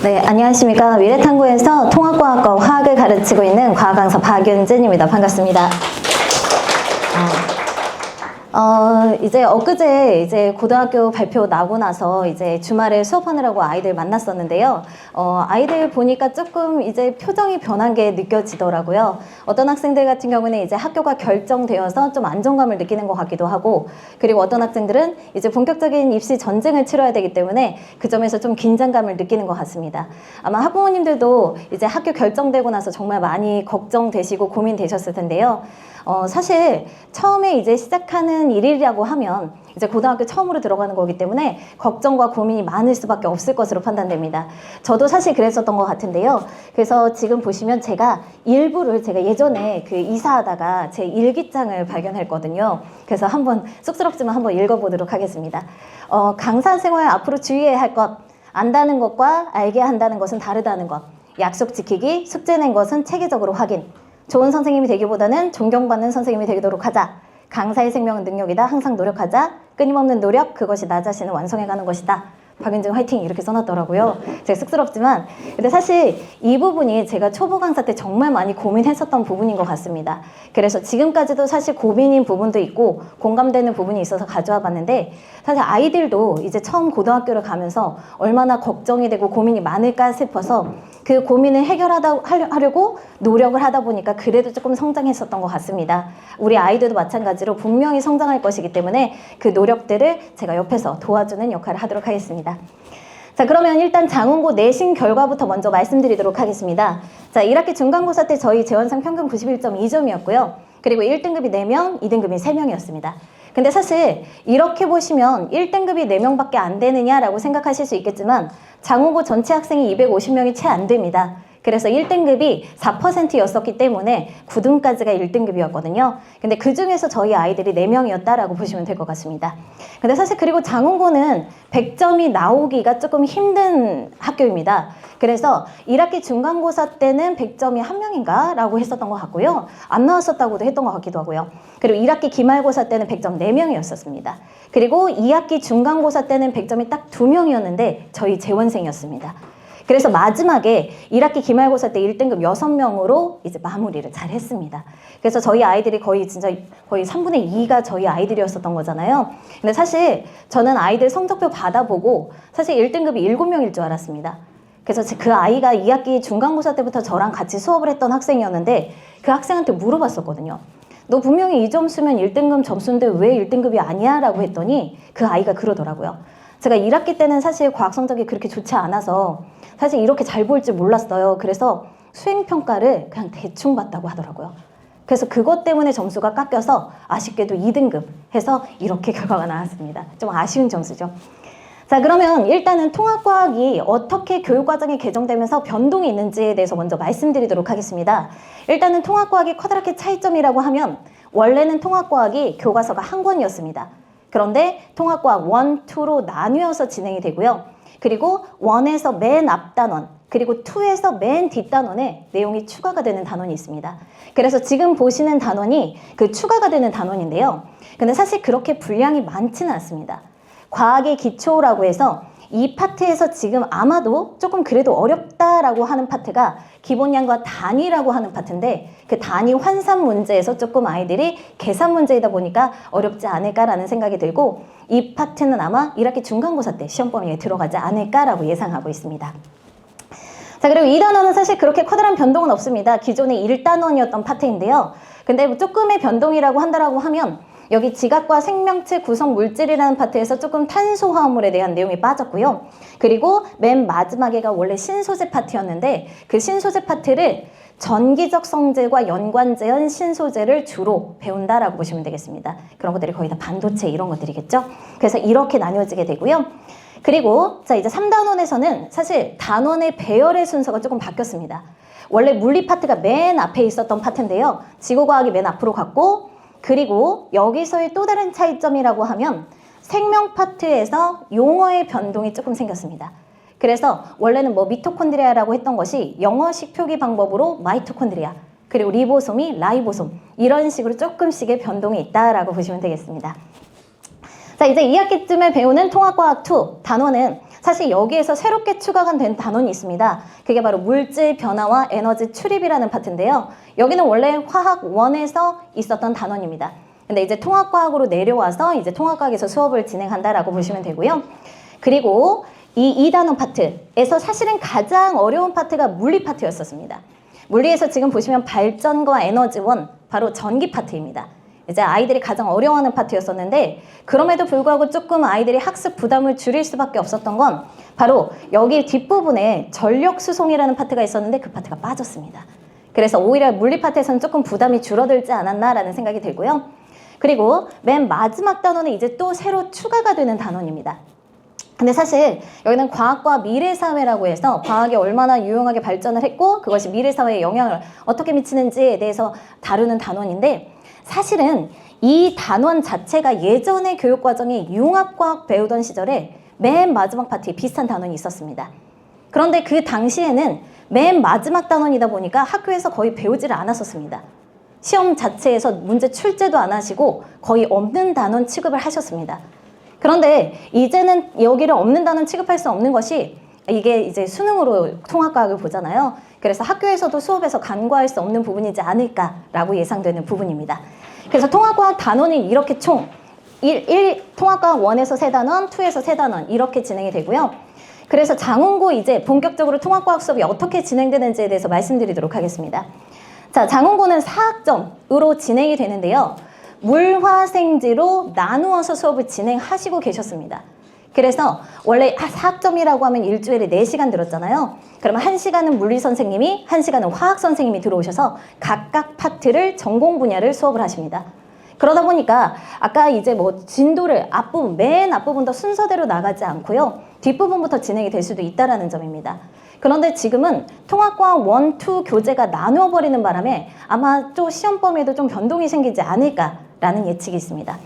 네, 안녕하십니까. 미래탐구에서 통합과학과 화학을 가르치고 있는 과학강사 박윤진입니다. 반갑습니다. 이제 엊그제 이제 고등학교 발표 나고 나서 이제 주말에 수업하느라고 아이들 만났었는데요. 아이들 보니까 조금 이제 표정이 변한 게 느껴지더라고요. 어떤 학생들 같은 경우는 이제 학교가 결정되어서 좀 안정감을 느끼는 것 같기도 하고, 그리고 어떤 학생들은 이제 본격적인 입시 전쟁을 치러야 되기 때문에 그 점에서 좀 긴장감을 느끼는 것 같습니다. 아마 학부모님들도 이제 학교 결정되고 나서 정말 많이 걱정되시고 고민되셨을 텐데요. 사실 처음에 이제 시작하는 일이라고 하면 이제 고등학교 처음으로 들어가는 거기 때문에 걱정과 고민이 많을 수밖에 없을 것으로 판단됩니다. 저도 사실 그랬었던 것 같은데요. 그래서 지금 보시면 제가 예전에 그 이사하다가 제 일기장을 발견했거든요. 그래서 한번 쑥스럽지만 한번 읽어보도록 하겠습니다. 강사 생활 앞으로 주의해야 할 것, 안다는 것과 알게 한다는 것은 다르다는 것, 약속 지키기, 숙제 낸 것은 체계적으로 확인, 좋은 선생님이 되기보다는 존경받는 선생님이 되도록 하자. 강사의 생명은 능력이다. 항상 노력하자. 끊임없는 노력, 그것이 나 자신을 완성해가는 것이다. 박윤진 화이팅! 이렇게 써놨더라고요. 제가 쑥스럽지만 근데 사실 이 부분이 제가 초보 강사 때 정말 많이 고민했었던 부분인 것 같습니다. 그래서 지금까지도 사실 고민인 부분도 있고 공감되는 부분이 있어서 가져와 봤는데, 사실 아이들도 이제 처음 고등학교를 가면서 얼마나 걱정이 되고 고민이 많을까 싶어서 그 고민을 해결하려고 노력을 하다 보니까 그래도 조금 성장했었던 것 같습니다. 우리 아이들도 마찬가지로 분명히 성장할 것이기 때문에 그 노력들을 제가 옆에서 도와주는 역할을 하도록 하겠습니다. 자, 그러면 일단 장원고 내신 결과부터 먼저 말씀드리도록 하겠습니다. 자, 1학기 중간고사 때 저희 재원상 평균 91.2점이었고요. 그리고 1등급이 4명, 2등급이 3명이었습니다. 근데 사실 이렇게 보시면 1등급이 4명밖에 안 되느냐라고 생각하실 수 있겠지만 장원고 전체 학생이 250명이 채 안 됩니다. 그래서 1등급이 4%였었기 때문에 9등까지가 1등급이었거든요. 근데 그 중에서 저희 아이들이 4명이었다라고 보시면 될 것 같습니다. 근데 사실 그리고 장원고는 100점이 나오기가 조금 힘든 학교입니다. 그래서 1학기 중간고사 때는 100점이 1명인가? 라고 했었던 것 같고요. 안 나왔었다고도 했던 것 같기도 하고요. 그리고 1학기 기말고사 때는 100점 4명이었었습니다. 그리고 2학기 중간고사 때는 100점이 딱 2명이었는데 저희 재원생이었습니다. 그래서 마지막에 1학기 기말고사 때 1등급 6명으로 이제 마무리를 잘 했습니다. 그래서 저희 아이들이 거의 3분의 2가 저희 아이들이었었던 거잖아요. 근데 사실 저는 아이들 성적표 받아보고 사실 1등급이 7명일 줄 알았습니다. 그래서 그 아이가 2학기 중간고사 때부터 저랑 같이 수업을 했던 학생이었는데 그 학생한테 물어봤었거든요. 너 분명히 이 점수면 1등급 점수인데 왜 1등급이 아니야? 라고 했더니 그 아이가 그러더라고요. 제가 1학기 때는 사실 과학 성적이 그렇게 좋지 않아서 사실 이렇게 잘 볼 줄 몰랐어요. 그래서 수행평가를 그냥 대충 봤다고 하더라고요. 그래서 그것 때문에 점수가 깎여서 아쉽게도 2등급 해서 이렇게 결과가 나왔습니다. 좀 아쉬운 점수죠. 자, 그러면 일단은 통합과학이 어떻게 교육과정이 개정되면서 변동이 있는지에 대해서 먼저 말씀드리도록 하겠습니다. 일단은 통합과학의 커다랗게 차이점이라고 하면 원래는 통합과학이 교과서가 한 권이었습니다. 그런데 통합과학 1, 2로 나뉘어서 진행이 되고요. 그리고 1에서 맨 앞 단원, 그리고 2에서 맨 뒷 단원에 내용이 추가가 되는 단원이 있습니다. 그래서 지금 보시는 단원이 그 추가가 되는 단원인데요. 근데 사실 그렇게 분량이 많지는 않습니다. 과학의 기초라고 해서 이 파트에서 지금 아마도 조금 그래도 어렵다라고 하는 파트가 기본량과 단위라고 하는 파트인데 그 단위 환산 문제에서 조금 아이들이 계산 문제이다 보니까 어렵지 않을까라는 생각이 들고 이 파트는 아마 1학기 중간고사 때 시험 범위에 들어가지 않을까라고 예상하고 있습니다. 자, 그리고 이 단원은 사실 그렇게 커다란 변동은 없습니다. 기존의 1단원이었던 파트인데요. 근데 조금의 변동이라고 한다라고 하면 여기 지각과 생명체 구성 물질이라는 파트에서 조금 탄소화합물에 대한 내용이 빠졌고요. 그리고 맨 마지막에가 원래 신소재 파트였는데 그 신소재 파트를 전기적 성질과 연관제한 신소재를 주로 배운다라고 보시면 되겠습니다. 그런 것들이 거의 다 반도체 이런 것들이겠죠. 그래서 이렇게 나뉘어지게 되고요. 그리고 자, 이제 3단원에서는 사실 단원의 배열의 순서가 조금 바뀌었습니다. 원래 물리 파트가 맨 앞에 있었던 파트인데요. 지구과학이 맨 앞으로 갔고, 그리고 여기서의 또 다른 차이점이라고 하면 생명 파트에서 용어의 변동이 조금 생겼습니다. 그래서 원래는 뭐 미토콘드리아라고 했던 것이 영어식 표기 방법으로 마이토콘드리아, 그리고 리보솜이 라이보솜, 이런 식으로 조금씩의 변동이 있다라고 보시면 되겠습니다. 자, 이제 2학기쯤에 배우는 통합과학 2 단원은 사실 여기에서 새롭게 추가가 된 단원이 있습니다. 그게 바로 물질 변화와 에너지 출입이라는 파트인데요. 여기는 원래 화학 1에서 있었던 단원입니다. 근데 이제 통합과학으로 내려와서 이제 통합과학에서 수업을 진행한다라고 보시면 되고요. 그리고 이 2단원 파트에서 사실은 가장 어려운 파트가 물리 파트였었습니다. 물리에서 지금 보시면 발전과 에너지원, 바로 전기 파트입니다. 이제 아이들이 가장 어려워하는 파트였었는데 그럼에도 불구하고 조금 아이들이 학습 부담을 줄일 수밖에 없었던 건 바로 여기 뒷부분에 전력 수송이라는 파트가 있었는데 그 파트가 빠졌습니다. 그래서 오히려 물리 파트에서는 조금 부담이 줄어들지 않았나라는 생각이 들고요. 그리고 맨 마지막 단원은 이제 또 새로 추가가 되는 단원입니다. 근데 사실 여기는 과학과 미래사회라고 해서 과학이 얼마나 유용하게 발전을 했고 그것이 미래사회에 영향을 어떻게 미치는지에 대해서 다루는 단원인데 사실은 이 단원 자체가 예전의 교육과정이 융합과학 배우던 시절에 맨 마지막 파트에 비슷한 단원이 있었습니다. 그런데 그 당시에는 맨 마지막 단원이다 보니까 학교에서 거의 배우지를 않았었습니다. 시험 자체에서 문제 출제도 안 하시고 거의 없는 단원 취급을 하셨습니다. 그런데 이제는 여기를 없는 단원 취급할 수 없는 것이 이게 이제 수능으로 통합과학을 보잖아요. 그래서 학교에서도 수업에서 간과할 수 없는 부분이지 않을까라고 예상되는 부분입니다. 그래서 통합과학 단원이 이렇게 총 1 통합과학 1에서 3단원, 2에서 3단원 이렇게 진행이 되고요. 그래서 장원고 이제 본격적으로 통합과학 수업이 어떻게 진행되는지에 대해서 말씀드리도록 하겠습니다. 자, 장원고는 4학점으로 진행이 되는데요. 물화생지로 나누어서 수업을 진행하시고 계셨습니다. 그래서 원래 4학점이라고 하면 일주일에 4시간 들었잖아요. 그러면 1시간은 물리 선생님이, 1시간은 화학 선생님이 들어오셔서 각각 파트를 전공 분야를 수업을 하십니다. 그러다 보니까 아까 이제 뭐 진도를 앞부분, 맨 앞부분도 순서대로 나가지 않고요. 뒷부분부터 진행이 될 수도 있다라는 점입니다. 그런데 지금은 통합과학 1, 2 교재가 나누어버리는 바람에 아마 또 시험 범위에도 좀 변동이 생기지 않을까라는 예측이 있습니다.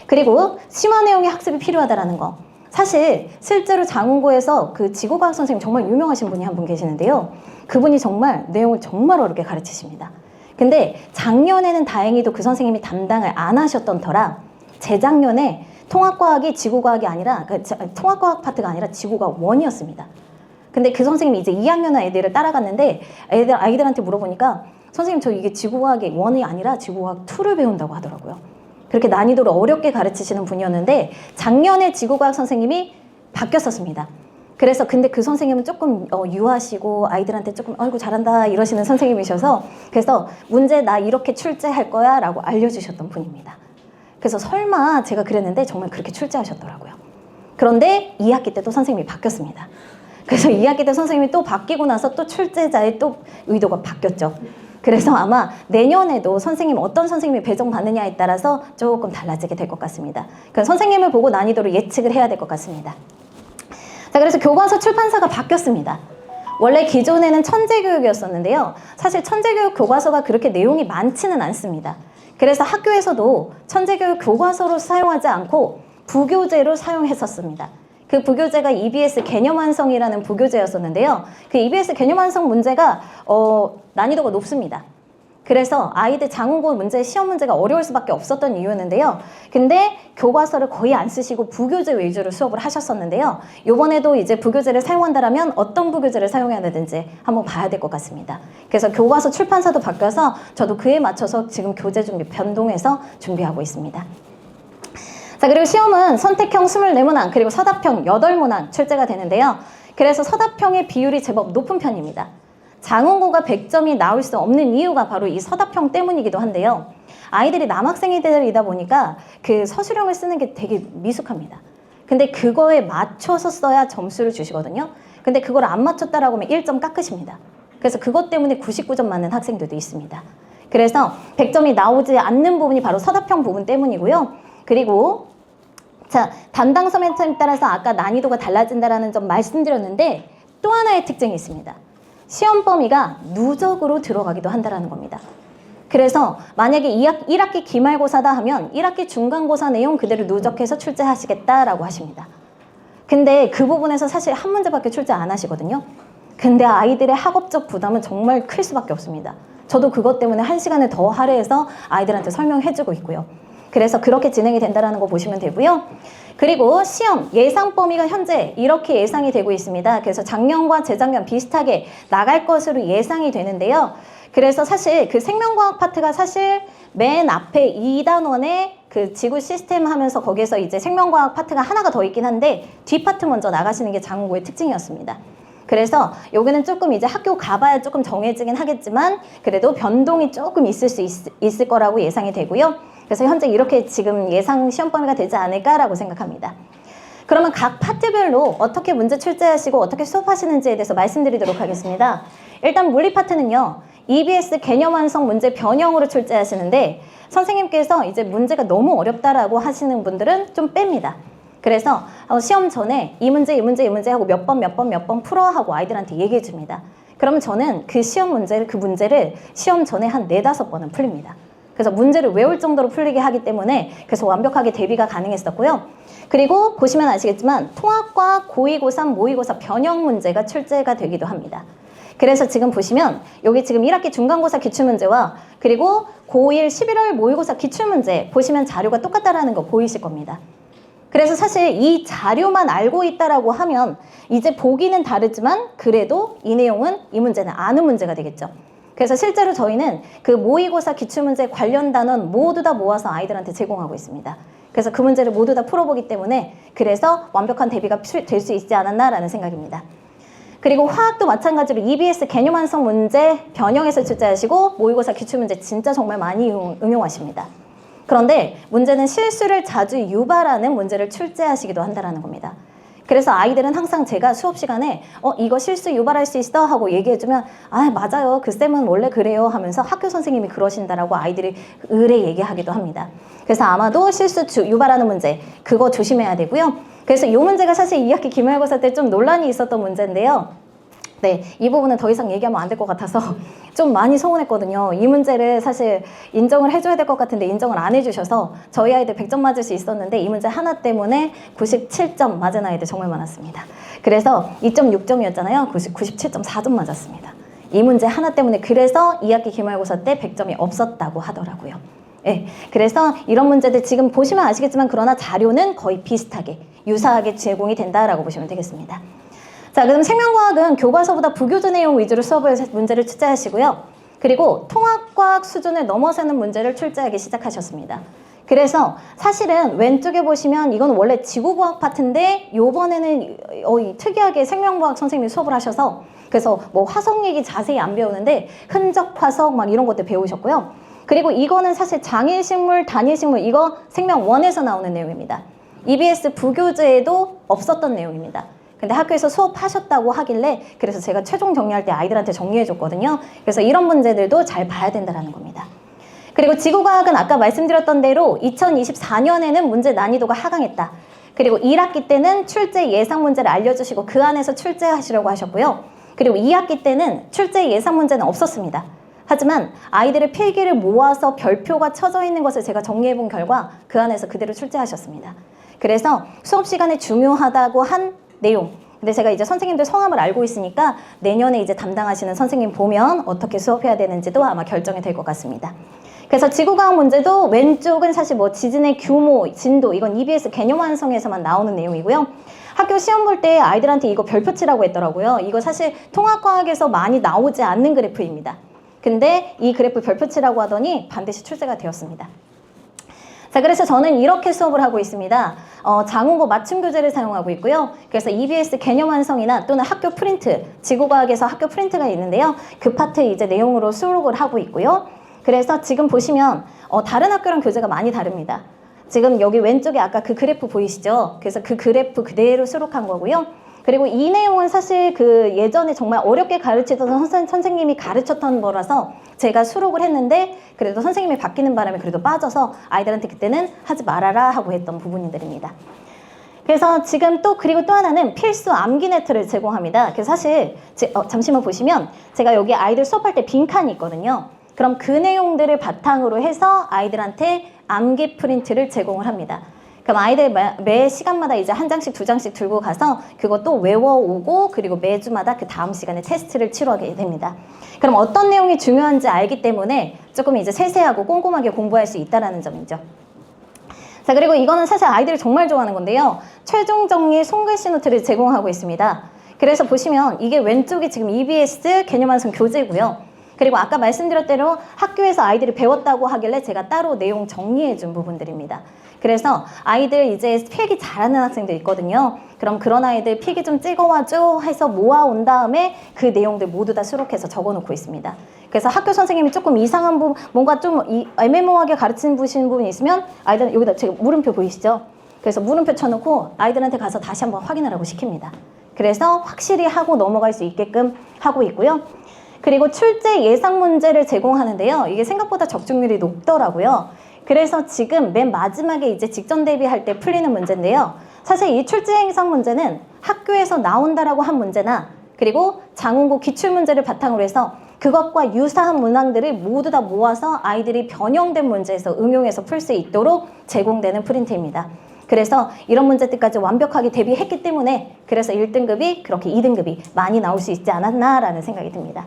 그리고 심화 내용의 학습이 필요하다라는 거. 사실 실제로 장원고에서 그 지구과학 선생님 정말 유명하신 분이 한 분 계시는데요. 그분이 정말 내용을 정말 어렵게 가르치십니다. 근데 작년에는 다행히도 그 선생님이 담당을 안 하셨던 터라 재작년에 통합과학이 지구과학이 아니라 통합과학 파트가 아니라 지구과학 1이었습니다. 근데 그 선생님이 이제 2학년 애들을 따라갔는데 아이들한테 물어보니까 선생님 저 이게 지구과학이 1이 아니라 지구과학 2를 배운다고 하더라고요. 그렇게 난이도를 어렵게 가르치시는 분이었는데 작년에 지구과학 선생님이 바뀌었었습니다. 그래서 근데 그 선생님은 조금 유하시고 아이들한테 조금 아이고 잘한다 이러시는 선생님이셔서 그래서 문제 나 이렇게 출제할 거야 라고 알려주셨던 분입니다. 그래서 설마 제가 그랬는데 정말 그렇게 출제하셨더라고요. 그런데 2학기 때 또 선생님이 바뀌었습니다. 그래서 2학기 때 선생님이 또 바뀌고 나서 또 출제자의 또 의도가 바뀌었죠. 그래서 아마 내년에도 선생님 어떤 선생님이 배정받느냐에 따라서 조금 달라지게 될 것 같습니다. 그러니까 선생님을 보고 난이도를 예측을 해야 될 것 같습니다. 자, 그래서 교과서 출판사가 바뀌었습니다. 원래 기존에는 천재교육이었었는데요. 사실 천재교육 교과서가 그렇게 내용이 많지는 않습니다. 그래서 학교에서도 천재교육 교과서로 사용하지 않고 부교재로 사용했었습니다. 그 부교재가 EBS 개념완성이라는 부교재였었는데요. 그 EBS 개념완성 문제가 난이도가 높습니다. 그래서 아이들 장원고 문제, 시험 문제가 어려울 수밖에 없었던 이유였는데요. 근데 교과서를 거의 안 쓰시고 부교재 위주로 수업을 하셨었는데요. 이번에도 이제 부교재를 사용한다면 어떤 부교재를 사용해야 되는지 한번 봐야 될 것 같습니다. 그래서 교과서 출판사도 바뀌어서 저도 그에 맞춰서 지금 교재 준비 변동해서 준비하고 있습니다. 자, 그리고 시험은 선택형 24문항 그리고 서답형 8문항 출제가 되는데요. 그래서 서답형의 비율이 제법 높은 편입니다. 장원고가 100점이 나올 수 없는 이유가 바로 이 서답형 때문이기도 한데요. 아이들이 남학생이다 보니까 그 서술형을 쓰는 게 되게 미숙합니다. 근데 그거에 맞춰서 써야 점수를 주시거든요. 근데 그걸 안 맞췄다라고 하면 1점 깎으십니다. 그래서 그것 때문에 99점 맞는 학생들도 있습니다. 그래서 100점이 나오지 않는 부분이 바로 서답형 부분 때문이고요. 그리고 자, 담당 서면에 따라서 아까 난이도가 달라진다라는 점 말씀드렸는데 또 하나의 특징이 있습니다. 시험 범위가 누적으로 들어가기도 한다는 겁니다. 그래서 만약에 1학기 기말고사다 하면 1학기 중간고사 내용 그대로 누적해서 출제하시겠다라고 하십니다. 근데 그 부분에서 사실 한 문제밖에 출제 안 하시거든요. 근데 아이들의 학업적 부담은 정말 클 수밖에 없습니다. 저도 그것 때문에 1시간을 더 할애해서 아이들한테 설명해주고 있고요. 그래서 그렇게 진행이 된다는 거 보시면 되고요. 그리고 시험 예상 범위가 현재 이렇게 예상이 되고 있습니다. 그래서 작년과 재작년 비슷하게 나갈 것으로 예상이 되는데요. 그래서 사실 그 생명과학 파트가 사실 맨 앞에 2단원에 그 지구 시스템 하면서 거기에서 이제 생명과학 파트가 하나가 더 있긴 한데 뒷 파트 먼저 나가시는 게 장국고의 특징이었습니다. 그래서 여기는 조금 이제 학교 가봐야 조금 정해지긴 하겠지만 그래도 변동이 조금 있을 거라고 예상이 되고요. 그래서 현재 이렇게 지금 예상 시험 범위가 되지 않을까라고 생각합니다. 그러면 각 파트별로 어떻게 문제 출제하시고 어떻게 수업하시는지에 대해서 말씀드리도록 하겠습니다. 일단 물리 파트는요. EBS 개념 완성 문제 변형으로 출제하시는데 선생님께서 이제 문제가 너무 어렵다라고 하시는 분들은 좀 뺍니다. 그래서 시험 전에 이 문제 하고 몇 번 풀어 하고 아이들한테 얘기해 줍니다. 그러면 저는 그 문제를 시험 전에 한 4-5번은 풀립니다. 그래서 문제를 외울 정도로 풀리게 하기 때문에 그래서 완벽하게 대비가 가능했었고요. 그리고 보시면 아시겠지만 통합과학 고2, 고3, 모의고사 변형 문제가 출제가 되기도 합니다. 그래서 지금 보시면 여기 지금 1학기 중간고사 기출문제와 그리고 고1 11월 모의고사 기출문제 보시면 자료가 똑같다라는 거 보이실 겁니다. 그래서 사실 이 자료만 알고 있다라고 하면 이제 보기는 다르지만 그래도 이 내용은 이 문제는 아는 문제가 되겠죠. 그래서 실제로 저희는 그 모의고사 기출문제 관련 단원 모두 다 모아서 아이들한테 제공하고 있습니다. 그래서 그 문제를 모두 다 풀어보기 때문에 그래서 완벽한 대비가 될 수 있지 않았나라는 생각입니다. 그리고 화학도 마찬가지로 EBS 개념 완성 문제 변형해서 출제하시고 모의고사 기출문제 진짜 정말 많이 응용하십니다. 그런데 문제는 실수를 자주 유발하는 문제를 출제하시기도 한다는 겁니다. 그래서 아이들은 항상 제가 수업 시간에 이거 실수 유발할 수 있어 하고 얘기해주면 맞아요 그 쌤은 원래 그래요 하면서 학교 선생님이 그러신다라고 아이들이 의뢰 얘기하기도 합니다. 그래서 아마도 실수 유발하는 문제 그거 조심해야 되고요. 그래서 이 문제가 사실 2학기 기말고사 때 좀 논란이 있었던 문제인데요. 네, 이 부분은 더 이상 얘기하면 안 될 것 같아서 좀 많이 서운했거든요. 이 문제를 사실 인정을 해줘야 될 것 같은데 인정을 안 해주셔서 저희 아이들 100점 맞을 수 있었는데 이 문제 하나 때문에 97점 맞은 아이들 정말 많았습니다. 그래서 2.6점이었잖아요. 97.4점 맞았습니다. 이 문제 하나 때문에 그래서 2학기 기말고사 때 100점이 없었다고 하더라고요. 네, 그래서 이런 문제들 지금 보시면 아시겠지만 그러나 자료는 거의 비슷하게 유사하게 제공이 된다라고 보시면 되겠습니다. 자, 그럼 생명과학은 교과서보다 부교재 내용 위주로 문제를 출제하시고요. 그리고 통합과학 수준을 넘어서는 문제를 출제하기 시작하셨습니다. 그래서 사실은 왼쪽에 보시면 이건 원래 지구과학 파트인데 요번에는 특이하게 생명과학 선생님이 수업을 하셔서 그래서 뭐 화석 얘기 자세히 안 배우는데 흔적 화석 막 이런 것들 배우셨고요. 그리고 이거는 사실 장일식물, 단일식물 이거 생명 1에서 나오는 내용입니다. EBS 부교재에도 없었던 내용입니다. 근데 학교에서 수업하셨다고 하길래 그래서 제가 최종 정리할 때 아이들한테 정리해줬거든요. 그래서 이런 문제들도 잘 봐야 된다는 겁니다. 그리고 지구과학은 아까 말씀드렸던 대로 2024년에는 문제 난이도가 하강했다. 그리고 1학기 때는 출제 예상 문제를 알려주시고 그 안에서 출제하시려고 하셨고요. 그리고 2학기 때는 출제 예상 문제는 없었습니다. 하지만 아이들의 필기를 모아서 별표가 쳐져 있는 것을 제가 정리해본 결과 그 안에서 그대로 출제하셨습니다. 그래서 수업 시간에 중요하다고 한 내용. 근데 제가 이제 선생님들 성함을 알고 있으니까 내년에 이제 담당하시는 선생님 보면 어떻게 수업해야 되는지도 아마 결정이 될 것 같습니다. 그래서 지구과학 문제도 왼쪽은 사실 뭐 지진의 규모, 진도 이건 EBS 개념 완성에서만 나오는 내용이고요. 학교 시험 볼 때 아이들한테 이거 별표 치라고 했더라고요. 이거 사실 통합과학에서 많이 나오지 않는 그래프입니다. 근데 이 그래프 별표 치라고 하더니 반드시 출제가 되었습니다. 자, 그래서 저는 이렇게 수업을 하고 있습니다. 장국어 맞춤 교재를 사용하고 있고요. 그래서 EBS 개념 완성이나 또는 학교 프린트, 지구과학에서 학교 프린트가 있는데요. 그 파트 이제 내용으로 수록을 하고 있고요. 그래서 지금 보시면 다른 학교랑 교재가 많이 다릅니다. 지금 여기 왼쪽에 아까 그 그래프 보이시죠? 그래서 그 그래프 그대로 수록한 거고요. 그리고 이 내용은 사실 그 예전에 정말 어렵게 가르치던 선생님이 가르쳤던 거라서 제가 수록을 했는데 그래도 선생님이 바뀌는 바람에 그래도 빠져서 아이들한테 그때는 하지 말아라 하고 했던 부분들입니다. 그래서 지금 그리고 또 하나는 필수 암기 네트를 제공합니다. 그래서 사실 잠시만 보시면 제가 여기 아이들 수업할 때 빈칸이 있거든요. 그럼 그 내용들을 바탕으로 해서 아이들한테 암기 프린트를 제공을 합니다. 그럼 아이들 매 시간마다 이제 한 장씩 두 장씩 들고 가서 그것도 외워오고 그리고 매주마다 그 다음 시간에 테스트를 치러하게 됩니다. 그럼 어떤 내용이 중요한지 알기 때문에 조금 이제 세세하고 꼼꼼하게 공부할 수 있다는 점이죠. 자, 그리고 이거는 사실 아이들이 정말 좋아하는 건데요. 최종 정리 손글씨 노트를 제공하고 있습니다. 그래서 보시면 이게 왼쪽이 지금 EBS 개념 완성 교재고요. 그리고 아까 말씀드렸대로 학교에서 아이들이 배웠다고 하길래 제가 따로 내용 정리해 준 부분들입니다. 그래서 아이들 이제 필기 잘하는 학생들 있거든요. 그럼 그런 아이들 필기 좀 찍어와줘 해서 모아온 다음에 그 내용들 모두 다 수록해서 적어놓고 있습니다. 그래서 학교 선생님이 조금 이상한 부분, 뭔가 좀 애매모호하게 가르치는 부분이 있으면 아이들은 여기다 제가 물음표 보이시죠? 그래서 물음표 쳐놓고 아이들한테 가서 다시 한번 확인하라고 시킵니다. 그래서 확실히 하고 넘어갈 수 있게끔 하고 있고요. 그리고 출제 예상 문제를 제공하는데요. 이게 생각보다 적중률이 높더라고요. 그래서 지금 맨 마지막에 이제 직전 대비할 때 풀리는 문제인데요. 사실 이 출제 예상 문제는 학교에서 나온다라고 한 문제나 그리고 장원고 기출문제를 바탕으로 해서 그것과 유사한 문항들을 모두 다 모아서 아이들이 변형된 문제에서 응용해서 풀 수 있도록 제공되는 프린트입니다. 그래서 이런 문제들까지 완벽하게 대비했기 때문에 그래서 1등급이 그렇게 2등급이 많이 나올 수 있지 않았나라는 생각이 듭니다.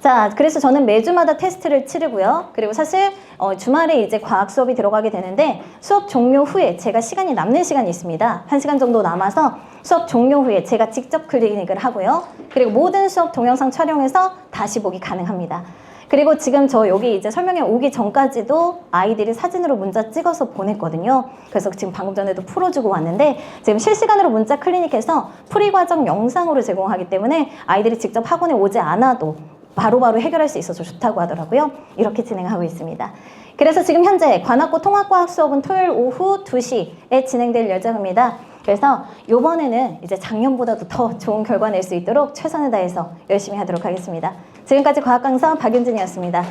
자, 그래서 저는 매주마다 테스트를 치르고요. 그리고 사실 주말에 이제 과학 수업이 들어가게 되는데 수업 종료 후에 제가 시간이 남는 시간이 있습니다. 1시간 정도 남아서 수업 종료 후에 제가 직접 클리닉을 하고요. 그리고 모든 수업 동영상 촬영해서 다시 보기 가능합니다. 그리고 지금 저 여기 이제 설명회 오기 전까지도 아이들이 사진으로 문자 찍어서 보냈거든요. 그래서 지금 방금 전에도 풀어주고 왔는데 지금 실시간으로 문자 클리닉해서 풀이 과정 영상으로 제공하기 때문에 아이들이 직접 학원에 오지 않아도 바로바로 해결할 수 있어서 좋다고 하더라고요. 이렇게 진행하고 있습니다. 그래서 지금 현재 관악고 통합과학 수업은 토요일 오후 2시에 진행될 예정입니다. 그래서 이번에는 이제 작년보다도 더 좋은 결과 낼 수 있도록 최선을 다해서 열심히 하도록 하겠습니다. 지금까지 과학 강사 박윤진이었습니다.